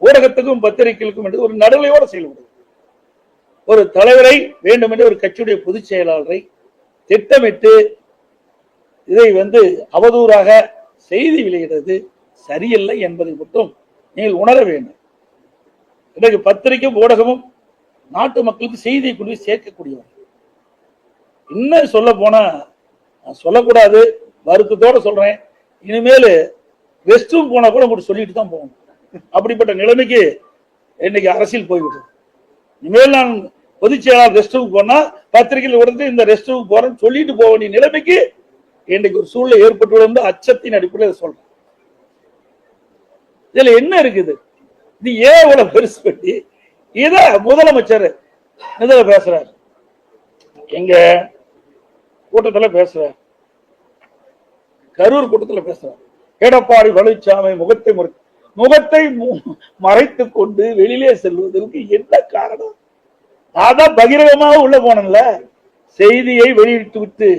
ஊடகத்துக்கும் பத்திரிகைகளுக்கும் என்று ஒரு நடுநிலையோடு செயல்படுது. ஒரு தலைவரை வேண்டும் என்று ஒரு கட்சியுடைய பொதுச் செயலாளரை திட்டமிட்டு இதை அவதூறாக செய்தி வெளியிடுறது சரியில்லை என்பதை மட்டும் நீங்கள் உணர வேண்டும். இன்றைக்கு பத்திரிகையும் ஊடகமும் நாட்டு மக்களுக்கு செய்தியை கொண்டு போய் சேர்க்கக்கூடியவர். இன்னும் சொல்ல போனா சொல்லக்கூடாது, வருத்தத்தோட சொல்றேன், இனிமேல் ரெஸ்ட் ரூம் போனா கூட உங்களுக்கு சொல்லிட்டு தான் போகணும். அப்படிப்பட்ட நிலைமைக்கு இன்னைக்கு அரசியல் போய்விட்டது. இனிமேல் நான் பொதுச் செயலாளர் ரெஸ்ட் ரூம் போனா பத்திரிகையில் உடனே இந்த ரெஸ்ட் ரூம் போறேன்னு சொல்லிட்டு போக வேண்டிய நிலைமைக்கு இன்னைக்கு ஒரு சூழ்நிலை ஏற்பட்டு அச்சத்தின் அடிப்படையில் சொல்றேன். இதுல என்ன இருக்குது? இது ஏன் இவ்வளவு பெருசு பண்ணி இத முதலமைச்சர் இதுல பேசுறார், எங்க கூட்டத்துல பேசுறார், கரூர் கூட்டத்தில் பேசுறார். எடப்பாடி பழனிசாமி முகத்தை மறைத்துக் கொண்டு வெளியிலே செல்வதற்கு என்ன காரணம்? அதான் பகிரங்கமாக உள்ள போனல செய்தியை வெளியிட்டு விட்டு